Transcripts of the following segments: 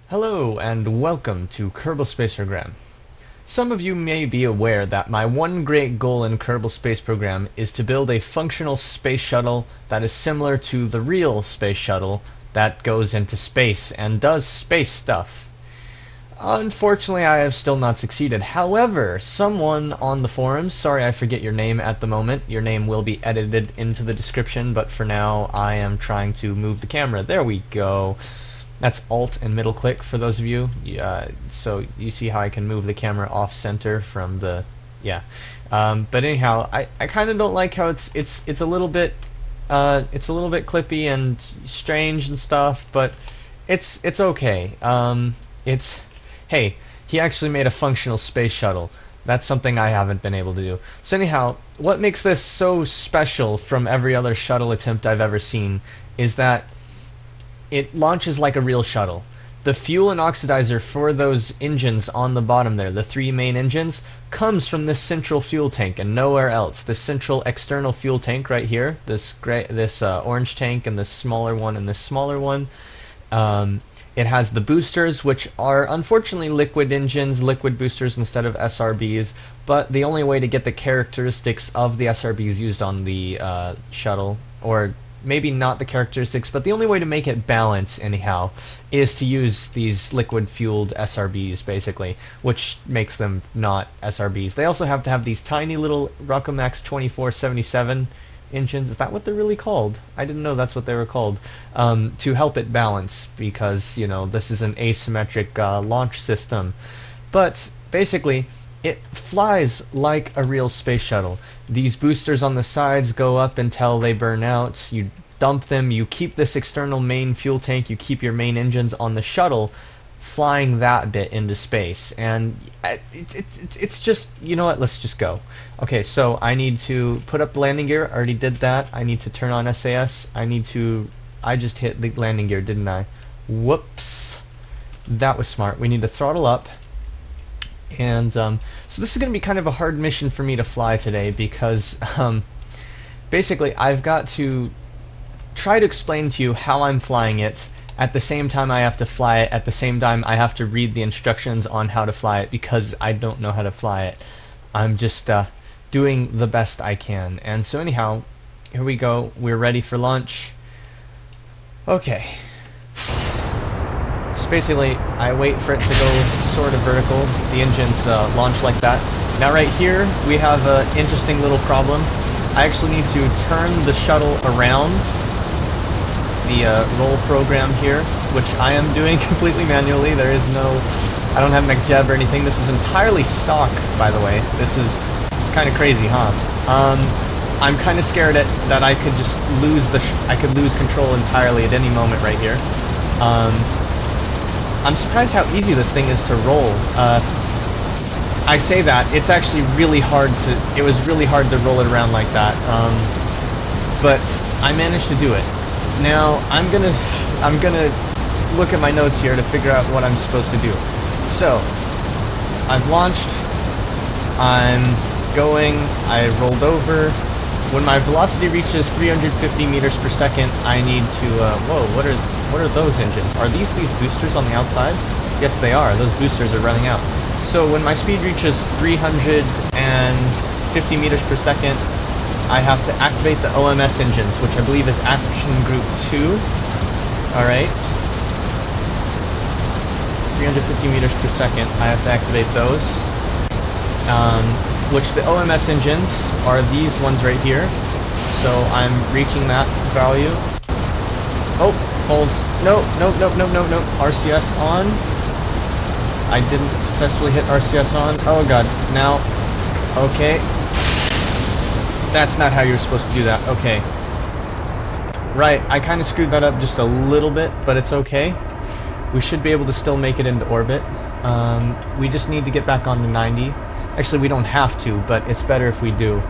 Hello and welcome to Kerbal Space Program. Some of you may be aware that my one great goal in Kerbal Space Program is to build a functional space shuttle that is similar to the real space shuttle that goes into space and does space stuff. Unfortunately, I have still not succeeded. However, someone on the forums, sorry I forget your name at the moment, your name will be edited into the description, but for now I am trying to move the camera. There we go. That's Alt and middle click for those of you. So you see how I can move the camera off center from the but anyhow, I kind of don't like how it's a little bit clippy and strange and stuff, but it's okay. Hey, he actually made a functional space shuttle. That's something I haven't been able to do. So anyhow, what makes this so special from every other shuttle attempt I've ever seen is that it launches like a real shuttle. The fuel and oxidizer for those engines on the bottom there, the three main engines, comes from this central fuel tank and nowhere else. This central external fuel tank right here, this orange tank and this smaller one and this smaller one. It has the boosters, which are unfortunately liquid engines, liquid boosters instead of SRBs, but the only way to get the characteristics of the SRBs used on the shuttle, or maybe not the characteristics, but the only way to make it balance anyhow, is to use these liquid-fueled SRBs, basically, which makes them not SRBs. They also have to have these tiny little Ruckomax 2477 engines. Is that what they're really called? I didn't know that's what they were called. To help it balance, because, you know, this is an asymmetric launch system. But basically, it flies like a real space shuttle. These boosters on the sides go up until they burn out. You dump them, you keep this external main fuel tank, you keep your main engines on the shuttle, flying that bit into space. And it's just, you know what, let's just go. Okay, so I need to put up the landing gear. I already did that. I need to turn on SAS. I just hit the landing gear, didn't I? Whoops. That was smart. We need to throttle up. And so this is going to be kind of a hard mission for me to fly today because basically I've got to try to explain to you how I'm flying it. At the same time I have to fly it, at the same time I have to read the instructions on how to fly it because I don't know how to fly it. I'm just doing the best I can. And so anyhow, here we go. We're ready for launch. Okay. So basically, I wait for it to go sort of vertical. The engines launch like that. Now right here, we have an interesting little problem. I actually need to turn the shuttle around the roll program here, which I am doing completely manually. There is I don't have MacJeb or anything. This is entirely stock, by the way. This is kind of crazy, huh? I'm kind of scared that I could just lose I could lose control entirely at any moment right here. I'm surprised how easy this thing is to roll. I say that, it's actually really hard it was really hard to roll it around like that. But I managed to do it. Now, I'm gonna look at my notes here to figure out what I'm supposed to do. So, I've launched, I'm going, I rolled over. When my velocity reaches 350 meters per second, I need to, whoa, what are those engines? Are these boosters on the outside? Yes, they are. Those boosters are running out. So when my speed reaches 350 meters per second, I have to activate the OMS engines, which I believe is Action Group 2. Alright. 350 meters per second, I have to activate those. Which the OMS engines are these ones right here. So I'm reaching that value. Oh, holes. No. RCS on. I didn't successfully hit RCS on. Oh god. Now. Okay. That's not how you're supposed to do that. Okay. Right, I kind of screwed that up just a little bit, but it's okay. We should be able to still make it into orbit. We just need to get back onto 90. Actually, we don't have to, but it's better if we do.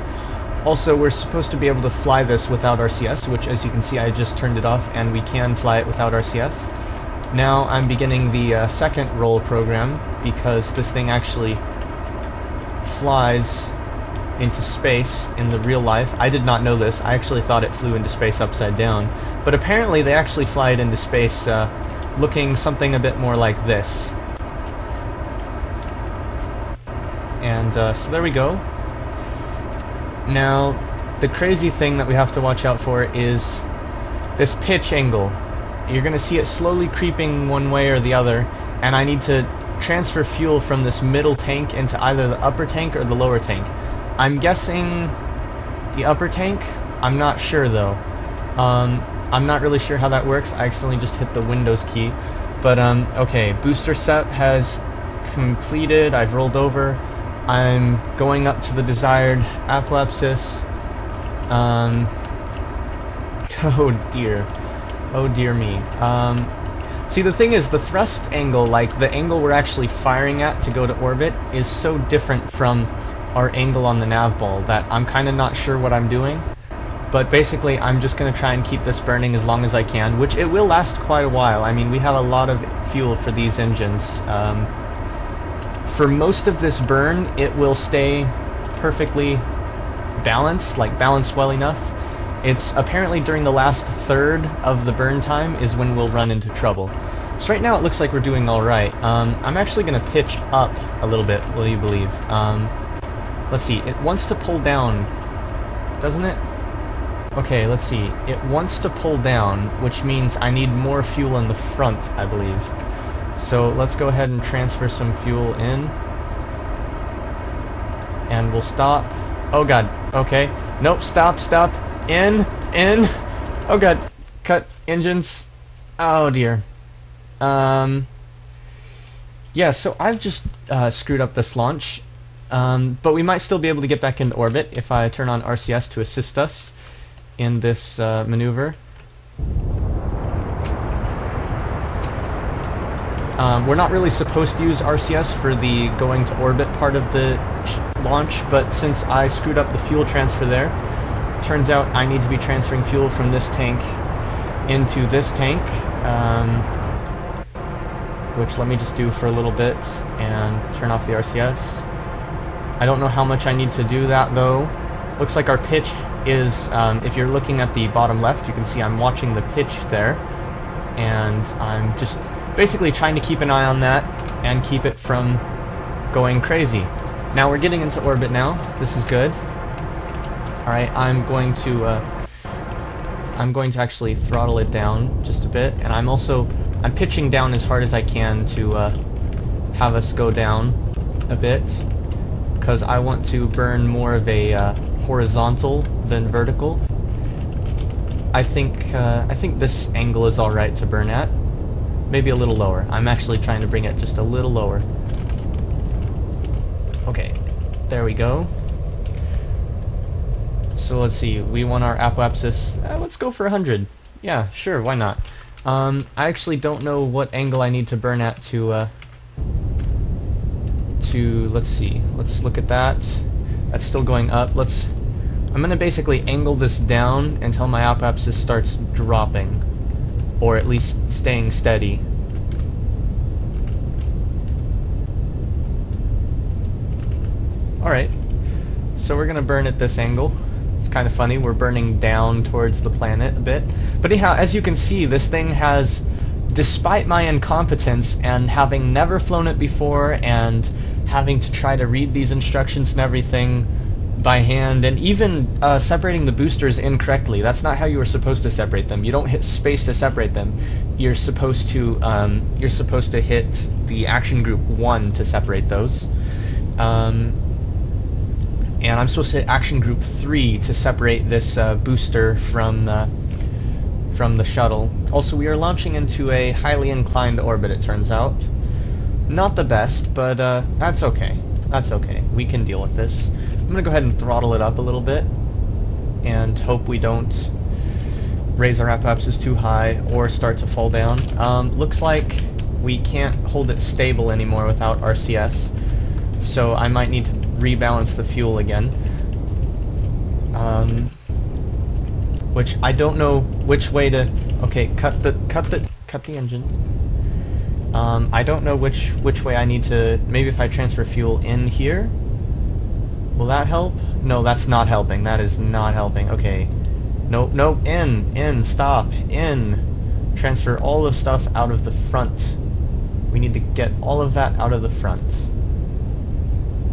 Also, we're supposed to be able to fly this without RCS, which, as you can see, I just turned it off, and we can fly it without RCS. Now I'm beginning the second roll program, because this thing actually flies into space in the real life. I did not know this. I actually thought it flew into space upside down. But apparently they actually fly it into space looking something a bit more like this. And so there we go. Now, the crazy thing that we have to watch out for is this pitch angle. You're going to see it slowly creeping one way or the other, and I need to transfer fuel from this middle tank into either the upper tank or the lower tank. I'm guessing the upper tank. I'm not sure though. I'm not really sure how that works. I accidentally just hit the Windows key. But okay, booster set has completed. I've rolled over. I'm going up to the desired apoapsis. Oh dear me. See, the thing is, the thrust angle, like the angle we're actually firing at to go to orbit, is so different from our angle on the nav ball that I'm kind of not sure what I'm doing. But basically, I'm just going to try and keep this burning as long as I can, which it will last quite a while. I mean, we have a lot of fuel for these engines. For most of this burn, it will stay perfectly balanced, like balanced well enough. It's apparently during the last third of the burn time is when we'll run into trouble. So right now it looks like we're doing alright. I'm actually going to pitch up a little bit, will you believe? Let's see, it wants to pull down, doesn't it? Okay, let's see. It wants to pull down, which means I need more fuel in the front, I believe. So let's go ahead and transfer some fuel in. And we'll stop. Oh god, okay. Nope, stop. In. Oh god, cut engines. Oh dear. Yeah, so I've just screwed up this launch. But we might still be able to get back into orbit if I turn on RCS to assist us in this maneuver. We're not really supposed to use RCS for the going to orbit part of the launch, but since I screwed up the fuel transfer there, turns out I need to be transferring fuel from this tank into this tank, which let me just do for a little bit and turn off the RCS. I don't know how much I need to do that though. Looks like our pitch is, if you're looking at the bottom left, you can see I'm watching the pitch there, and I'm just basically trying to keep an eye on that and keep it from going crazy. Now we're getting into orbit now. This is good. Alright, I'm going to actually throttle it down just a bit, and I'm pitching down as hard as I can to have us go down a bit, because I want to burn more of a horizontal than vertical. I think this angle is alright to burn at. Maybe a little lower. I'm actually trying to bring it just a little lower. Okay, there we go. So let's see, we want our apoapsis. Let's go for 100. Yeah, sure, why not? I actually don't know what angle I need to burn at to let's see. Let's look at that. That's still going up. I'm gonna basically angle this down until my apoapsis starts dropping, or at least staying steady. Alright, so we're gonna burn at this angle. It's kind of funny, we're burning down towards the planet a bit. But anyhow, as you can see, this thing has, despite my incompetence and having never flown it before and having to try to read these instructions and everything by hand, and even separating the boosters incorrectly. That's not how you were supposed to separate them. You don't hit space to separate them. You're supposed to hit the action group 1 to separate those. And I'm supposed to hit action group 3 to separate this booster from the shuttle. Also, we are launching into a highly inclined orbit, it turns out. Not the best, but that's okay. That's okay. We can deal with this. I'm gonna go ahead and throttle it up a little bit and hope we don't raise our apoapsis too high or start to fall down. Looks like we can't hold it stable anymore without RCS, so I might need to rebalance the fuel again. Which I don't know which way to. Okay, cut the engine. I don't know which way I need to. Maybe if I transfer fuel in here, will that help? No, that's not helping. That is not helping. Okay, nope, in, stop, in. transfer all the stuff out of the front. We need to get all of that out of the front.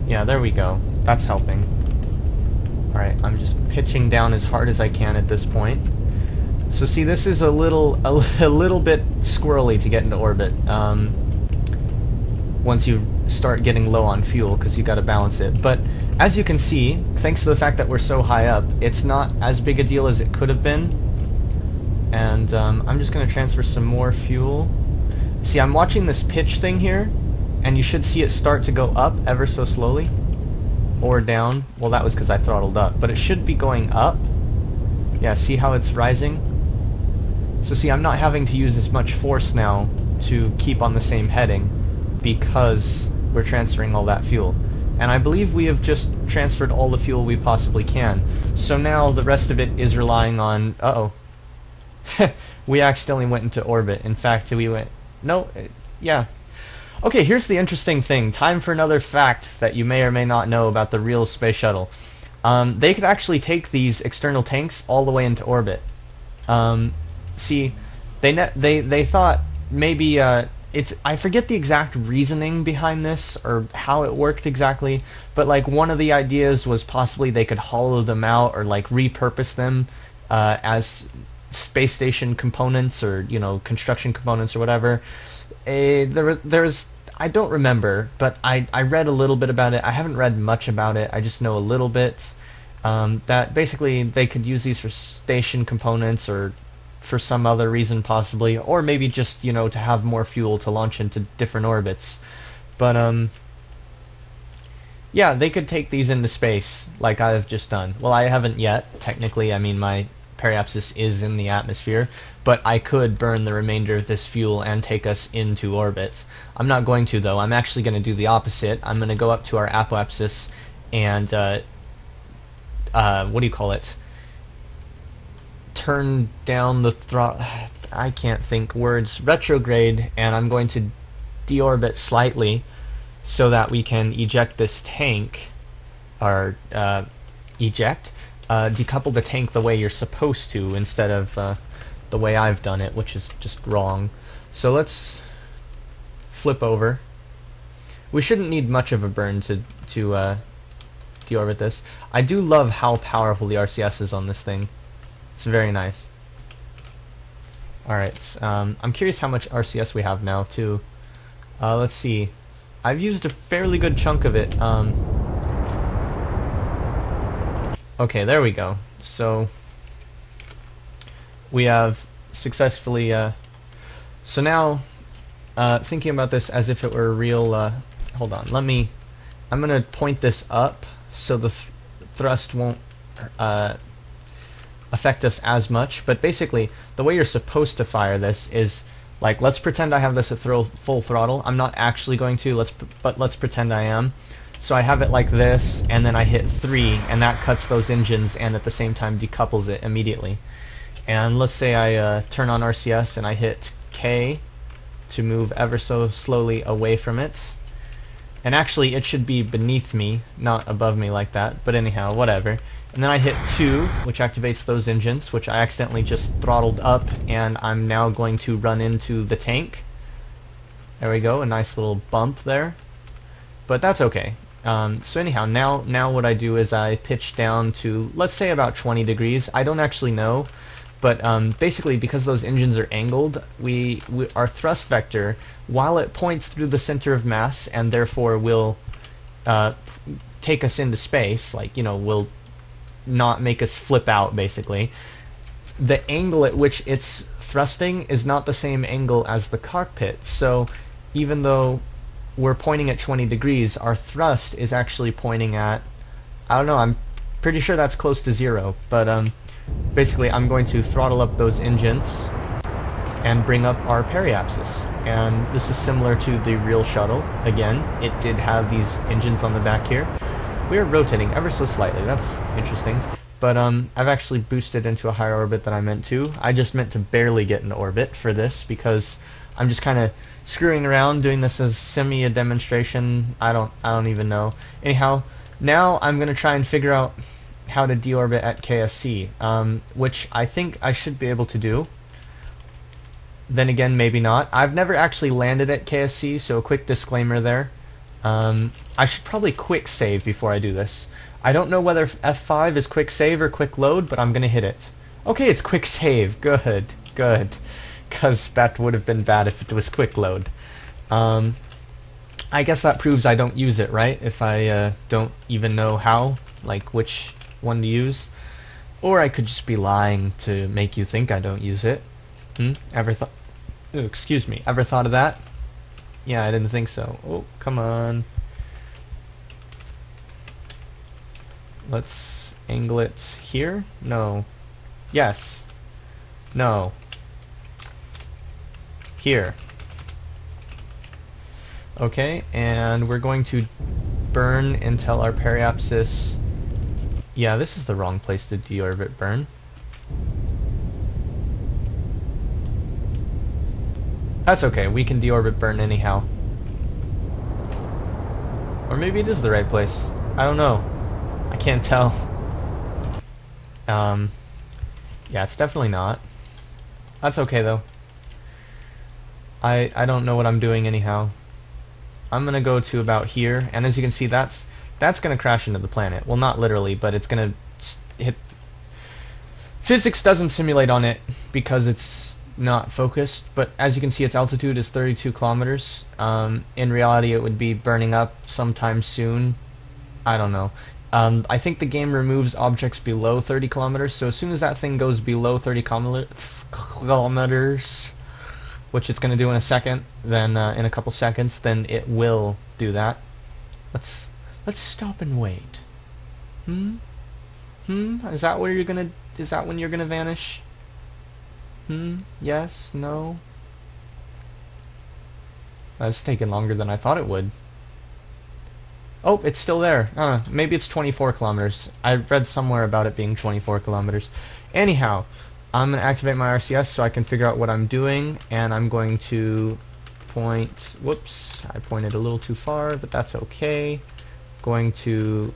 Yeah, there we go. That's helping. Alright, I'm just pitching down as hard as I can at this point. So see, this is a little bit squirrely to get into orbit. Once you start getting low on fuel, because you got to balance it. But as you can see, thanks to the fact that we're so high up, it's not as big a deal as it could have been. And I'm just going to transfer some more fuel. See, I'm watching this pitch thing here, and you should see it start to go up ever so slowly. Or down. Well, that was because I throttled up. But it should be going up. Yeah, see how it's rising? So see, I'm not having to use as much force now to keep on the same heading, because we're transferring all that fuel. And I believe we have just transferred all the fuel we possibly can. So now the rest of it is relying on... Uh-oh. We accidentally went into orbit. In fact, we went... No, yeah. Okay, here's the interesting thing. Time for another fact that you may or may not know about the real space shuttle. They could actually take these external tanks all the way into orbit. See, they thought maybe... I forget the exact reasoning behind this, or how it worked exactly, but like one of the ideas was possibly they could hollow them out, or like repurpose them as space station components, or, you know, construction components or whatever. There's I don't remember, but I read a little bit about it. I haven't read much about it, I just know a little bit. That basically they could use these for station components, or for some other reason possibly, or maybe just, you know, to have more fuel to launch into different orbits. But yeah, they could take these into space like I've just done. Well, I haven't yet, technically. I mean, my periapsis is in the atmosphere, but I could burn the remainder of this fuel and take us into orbit. I'm not going to, though. I'm actually going to do the opposite. I'm going to go up to our apoapsis and what do you call it? Turn down the throttle. I can't think words. Retrograde, and I'm going to deorbit slightly so that we can eject this tank, or decouple the tank the way you're supposed to, instead of the way I've done it, which is just wrong. So let's flip over. We shouldn't need much of a burn to deorbit this. I do love how powerful the RCS is on this thing. It's very nice. Alright, I'm curious how much RCS we have now, too. Let's see. I've used a fairly good chunk of it. Okay, there we go. So, we have successfully... so now, thinking about this as if it were a real... hold on, I'm gonna point this up so the thrust won't... affect us as much, but basically the way you're supposed to fire this is, like, let's pretend I have this at full throttle. I'm not actually going to, but let's pretend I am. So I have it like this, and then I hit 3, and that cuts those engines and at the same time decouples it immediately. And let's say I turn on RCS and I hit K to move ever so slowly away from it. And actually it should be beneath me, not above me like that, but anyhow, whatever. And then I hit 2, which activates those engines, which I accidentally just throttled up, and I'm now going to run into the tank. There we go, a nice little bump there. But that's okay. So anyhow, now what I do is I pitch down to, let's say, about 20 degrees. I don't actually know, but basically because those engines are angled, our thrust vector, while it points through the center of mass and therefore will take us into space, like, you know, will not make us flip out, basically, the angle at which it's thrusting is not the same angle as the cockpit. So even though we're pointing at 20 degrees, our thrust is actually pointing at, I don't know, I'm pretty sure that's close to 0, but basically I'm going to throttle up those engines and bring up our periapsis. And this is similar to the real shuttle. Again, it did have these engines on the back here. We're rotating ever so slightly, that's interesting. But I've actually boosted into a higher orbit than I meant to. I just meant to barely get in orbit for this, because I'm just kind of screwing around, doing this as a demonstration. I don't even know. Anyhow, now I'm going to try and figure out how to deorbit at KSC, which I think I should be able to do. Then again, maybe not. I've never actually landed at KSC, so a quick disclaimer there. I should probably quick save before I do this. I don't know whether F5 is quick save or quick load, but I'm gonna hit it. Okay, it's quick save. Good, good. Because that would have been bad if it was quick load. I guess that proves I don't use it, right? If I don't even know how, like which one to use. Or I could just be lying to make you think I don't use it. Ever thought? Oh, excuse me. Ever thought of that? Yeah, I didn't think so. Oh, come on. Let's angle it here. No. Yes. No. Here. Okay, and we're going to burn until our periapsis... Yeah, this is the wrong place to deorbit burn. That's okay, we can deorbit burn anyhow. Or maybe it is the right place. I don't know. I can't tell. Yeah, it's definitely not. That's okay though. I don't know what I'm doing anyhow. I'm gonna go to about here, and as you can see, that's gonna crash into the planet. Well, not literally, but it's gonna hit. Physics doesn't simulate on it because it's not focused, but as you can see, its altitude is 32 kilometers. In reality, it would be burning up sometime soon. I don't know. I think the game removes objects below 30 kilometers, so as soon as that thing goes below 30 kilometers, which it's going to do in a second, then in a couple seconds, then it will do that. Let's stop and wait. Is that where you're gonna? Is that when you're gonna vanish? Yes? No? That's taking longer than I thought it would. Oh, it's still there. Maybe it's 24 kilometers. I read somewhere about it being 24 kilometers. Anyhow, I'm going to activate my RCS so I can figure out what I'm doing, and I'm going to point... Whoops, I pointed a little too far, but that's okay. Going to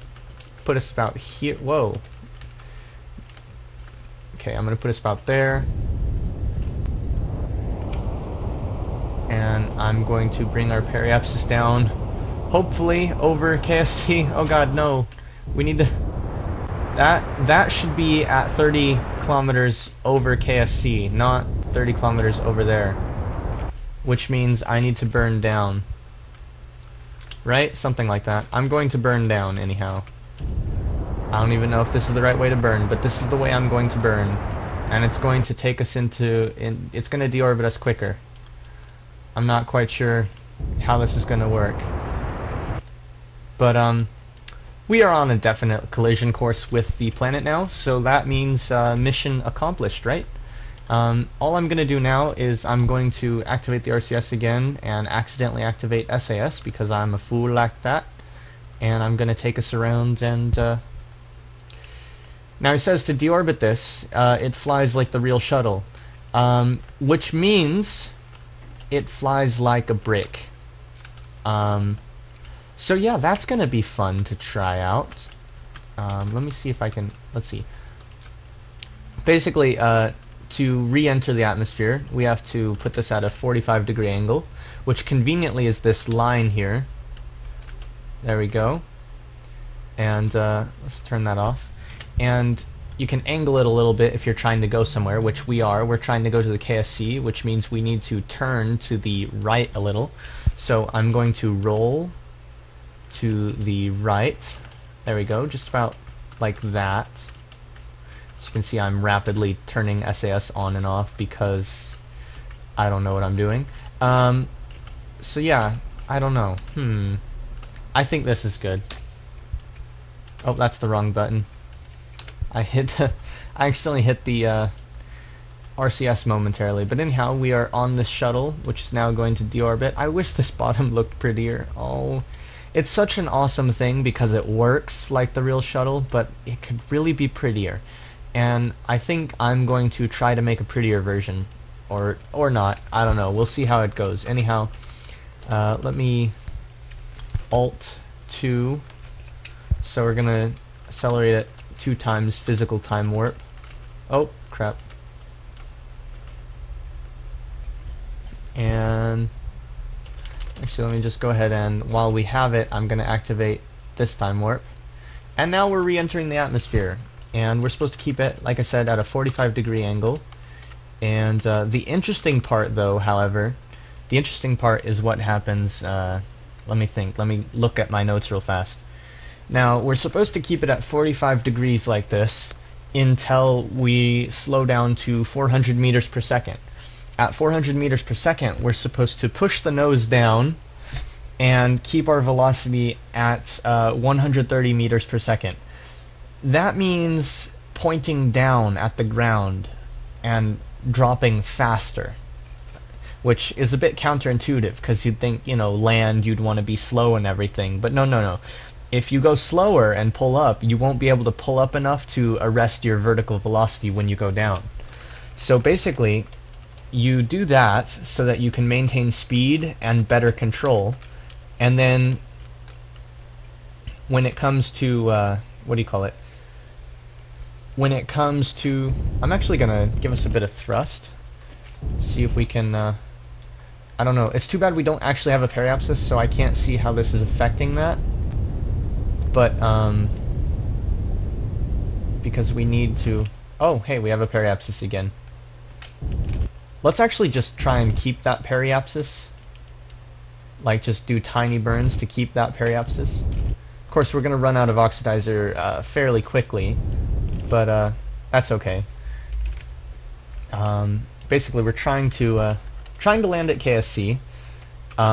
put us about here. Whoa. Okay, I'm going to put us about there. And I'm going to bring our periapsis down, hopefully over KSC. Oh god, no. We need to... That should be at 30 kilometers over KSC, not 30 kilometers over there. Which means I need to burn down. Right? Something like that. I'm going to burn down, anyhow. I don't even know if this is the right way to burn, but this is the way I'm going to burn. And it's going to take us into... it's going to deorbit us quicker. I'm not quite sure how this is going to work. But, we are on a definite collision course with the planet now, so that means mission accomplished, right? All I'm going to do now is I'm going to activate the RCS again and accidentally activate SAS because I'm a fool like that. And I'm going to take us around and... Now it says to deorbit this, it flies like the real shuttle, which means it flies like a brick. So yeah, that's gonna be fun to try out. Let me see if I can... Let's see. Basically, to re-enter the atmosphere, we have to put this at a 45-degree angle, which conveniently is this line here. There we go. And let's turn that off. And you can angle it a little bit if you're trying to go somewhere, which we are. We're trying to go to the KSC, which means we need to turn to the right a little. So I'm going to roll to the right. There we go, just about like that. As you can see, I'm rapidly turning SAS on and off because I don't know what I'm doing. So yeah, I don't know. I think this is good. Oh, that's the wrong button. I accidentally hit the RCS momentarily. But anyhow, we are on this shuttle, which is now going to deorbit. I wish this bottom looked prettier. Oh, it's such an awesome thing because it works like the real shuttle, but it could really be prettier. And I think I'm going to try to make a prettier version. Or not. I don't know. We'll see how it goes. Anyhow, let me Alt-2. So we're going to accelerate it 2 times physical time warp. Oh, crap. And actually, let me just go ahead and, while we have it, I'm going to activate this time warp. And now we're re-entering the atmosphere. And we're supposed to keep it, like I said, at a 45-degree angle. And the interesting part, though, however, the interesting part is what happens. Let me think. Let me look at my notes real fast. Now, we're supposed to keep it at 45 degrees like this until we slow down to 400 meters per second. At 400 meters per second, we're supposed to push the nose down and keep our velocity at 130 meters per second. That means pointing down at the ground and dropping faster, which is a bit counterintuitive because you'd think, you know, land, you'd want to be slow and everything, but no. If you go slower and pull up, you won't be able to pull up enough to arrest your vertical velocity when you go down. So basically, you do that so that you can maintain speed and better control, and then when it comes to, what do you call it? When it comes to, I'm actually going to give us a bit of thrust, see if we can, I don't know, it's too bad we don't actually have a periapsis, so I can't see how this is affecting that. But, because we need to... Oh, hey, we have a periapsis again. Let's actually just try and keep that periapsis. Like, just do tiny burns to keep that periapsis. Of course, we're going to run out of oxidizer fairly quickly, but that's okay. Basically, we're trying to land at KSC,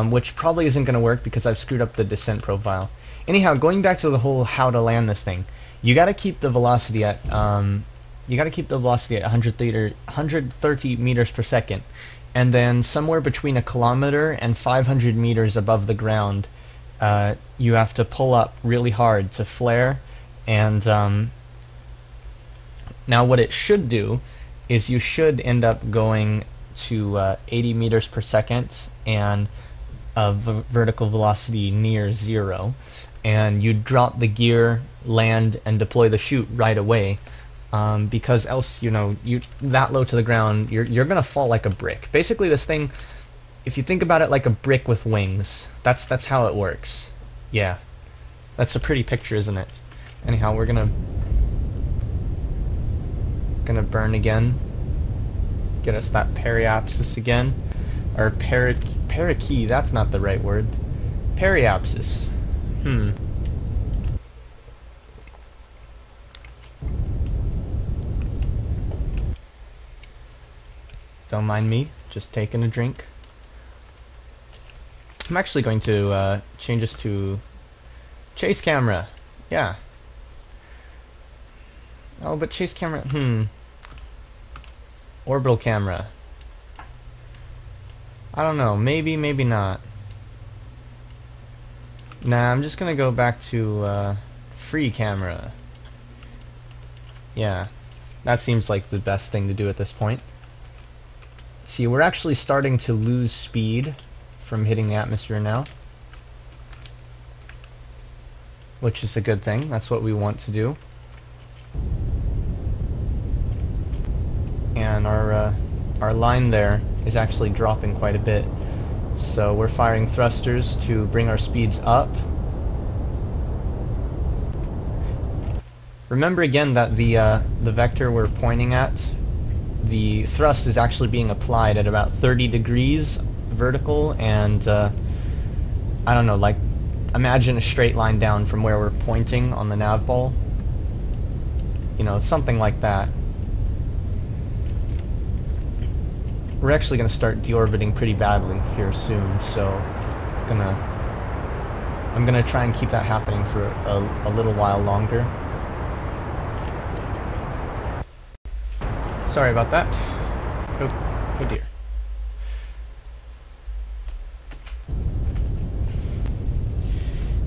which probably isn't going to work because I've screwed up the descent profile. Anyhow, going back to the whole how to land this thing, you got to keep the velocity at 130 meters per second, and then somewhere between 1 kilometer and 500 meters above the ground, you have to pull up really hard to flare. And now what it should do is you should end up going to 80 meters per second and a vertical velocity near 0. And you drop the gear, land, and deploy the chute right away, because else, you know, you that low to the ground, you're gonna fall like a brick. Basically, this thing, if you think about it like a brick with wings, that's how it works. Yeah, that's a pretty picture, isn't it? Anyhow, we're gonna burn again, get us that periapsis again, or parakeet. That's not the right word. Periapsis. Don't mind me, just taking a drink. I'm actually going to change this to chase camera. Yeah. Oh, but chase camera, Orbital camera. I don't know, maybe, maybe not. Nah, I'm just gonna go back to free camera. Yeah, that seems like the best thing to do at this point. See, we're actually starting to lose speed from hitting the atmosphere now, which is a good thing. That's what we want to do. And our line there is actually dropping quite a bit. So we're firing thrusters to bring our speeds up. Remember again that the vector we're pointing at, the thrust is actually being applied at about 30 degrees vertical, and I don't know, like, imagine a straight line down from where we're pointing on the nav ball. You know, it's something like that. We're actually going to start deorbiting pretty badly here soon, so I'm gonna try and keep that happening for a little while longer. Sorry about that. Oh dear.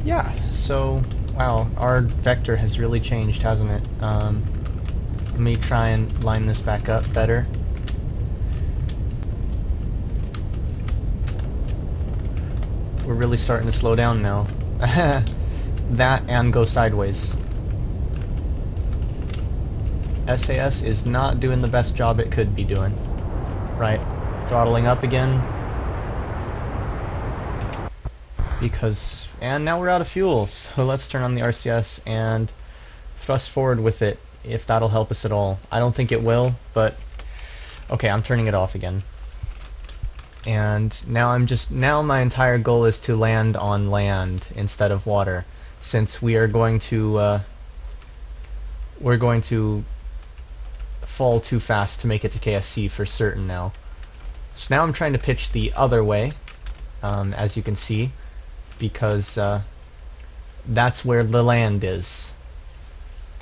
Yeah, so, wow, our vector has really changed, hasn't it? Let me try and line this back up better. We're really starting to slow down now. That and go sideways. SAS is not doing the best job it could be doing. Right, throttling up again. And now we're out of fuel, so let's turn on the RCS and thrust forward with it, if that'll help us at all. I don't think it will, but okay, I'm turning it off again. And now my entire goal is to land on land instead of water, since we're going to fall too fast to make it to KSC for certain now. So now I'm trying to pitch the other way, as you can see, because that's where the land is.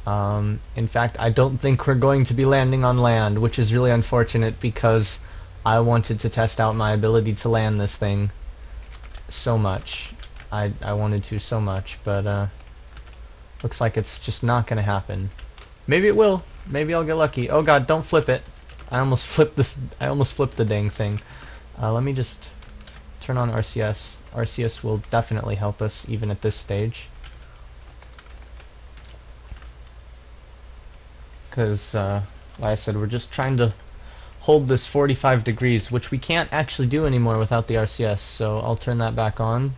In fact, I don't think we're going to be landing on land, which is really unfortunate because I wanted to test out my ability to land this thing so much. I wanted to so much, but looks like it's just not going to happen. Maybe it will. Maybe I'll get lucky. Oh god, don't flip it. I almost flipped the dang thing. Let me just turn on RCS. RCS will definitely help us even at this stage. Because, like I said, we're just trying to hold this 45 degrees, which we can't actually do anymore without the RCS, so I'll turn that back on.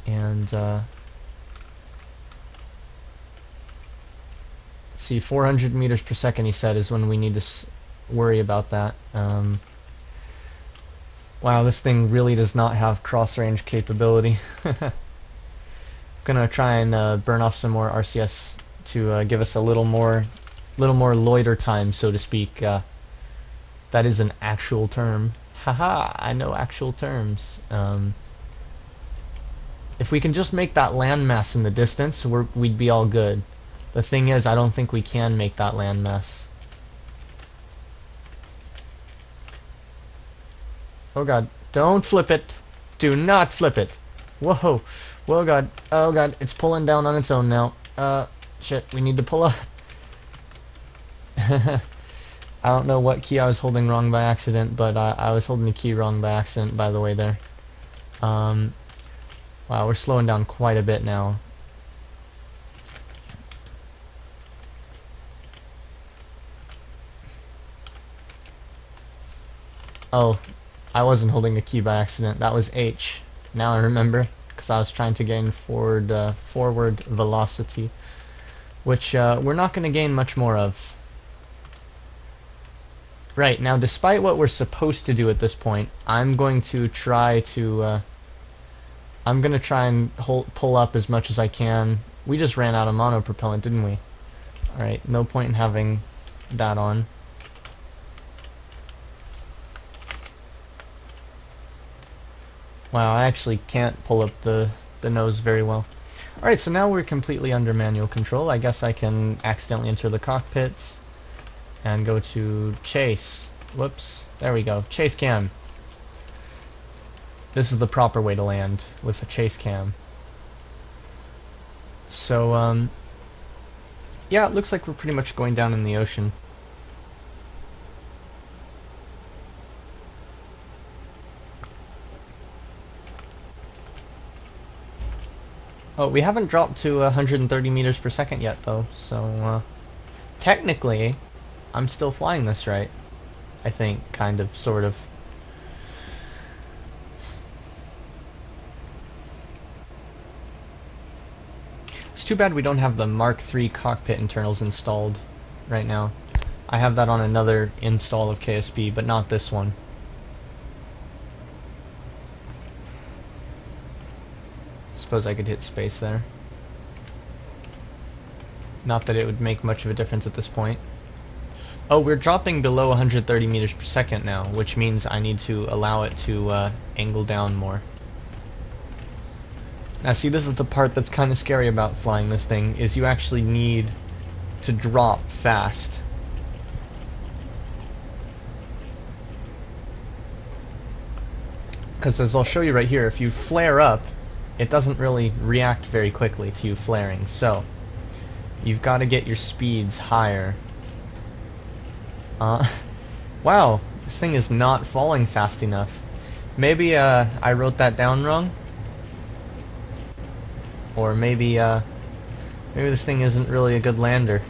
And, see, 400 meters per second, he said, is when we need to worry about that. Wow, this thing really does not have cross-range capability. Gonna try and burn off some more RCS to give us a little more loiter time, so to speak. That is an actual term. Haha, I know actual terms. If we can just make that landmass in the distance, we'd be all good. The thing is, I don't think we can make that landmass. Oh god, don't flip it. Do not flip it. Whoa. Whoa god. Oh god, it's pulling down on its own now. Shit, we need to pull up. I don't know what key I was holding wrong by accident, but I was holding the key wrong by accident, by the way, there. Wow, we're slowing down quite a bit now. Oh, I wasn't holding a key by accident. That was H. Now I remember, because I was trying to gain forward velocity, which we're not going to gain much more of. Right, now despite what we're supposed to do at this point, I'm going to try to and pull up as much as I can. We just ran out of monopropellant, didn't we? Alright, no point in having that on. Wow, I actually can't pull up the nose very well. Alright, so now we're completely under manual control. I guess I can accidentally enter the cockpit and go to chase. Whoops, there we go. Chase cam. This is the proper way to land, with a chase cam. So, yeah, it looks like we're pretty much going down in the ocean. Oh, we haven't dropped to 130 meters per second yet, though, so, technically, I'm still flying this right. I think, kind of, sort of. It's too bad we don't have the Mark III cockpit internals installed right now. I have that on another install of KSP, but not this one. Suppose I could hit space there. Not that it would make much of a difference at this point. Oh, we're dropping below 130 meters per second now, which means I need to allow it to angle down more. Now see, this is the part that's kind of scary about flying this thing, is you actually need to drop fast. Because as I'll show you right here, if you flare up, it doesn't really react very quickly to you flaring, so you've got to get your speeds higher. Wow, this thing is not falling fast enough. Maybe I wrote that down wrong, or maybe this thing isn't really a good lander.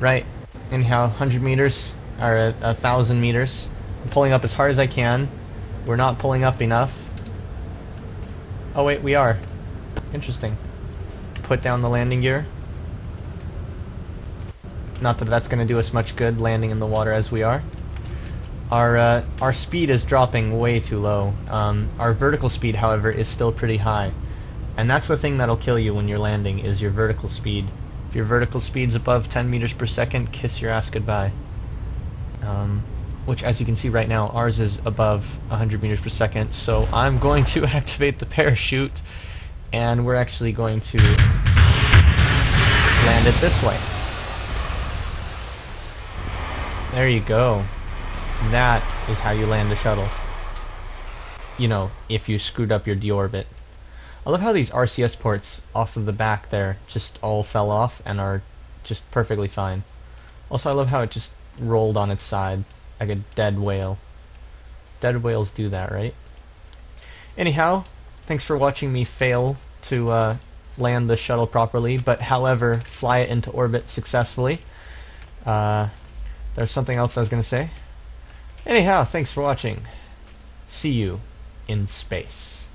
Right. Anyhow, 100 meters or 1,000 meters. I'm pulling up as hard as I can. We're not pulling up enough. Oh wait, we are. Interesting. Put down the landing gear. Not that that's going to do us much good landing in the water as we are. Our speed is dropping way too low. Our vertical speed, however, is still pretty high. And that's the thing that'll kill you when you're landing, is your vertical speed. If your vertical speed's above 10 meters per second, kiss your ass goodbye. Which, as you can see right now, ours is above 100 meters per second, so I'm going to activate the parachute, and we're actually going to land it this way. There you go. That is how you land a shuttle. You know, if you screwed up your deorbit. I love how these RCS ports off of the back there just all fell off and are just perfectly fine. Also, I love how it just rolled on its side like a dead whale. Dead whales do that, right? Anyhow, thanks for watching me fail to land the shuttle properly, but however, fly it into orbit successfully. There's something else I was going to say. Anyhow, thanks for watching. See you in space.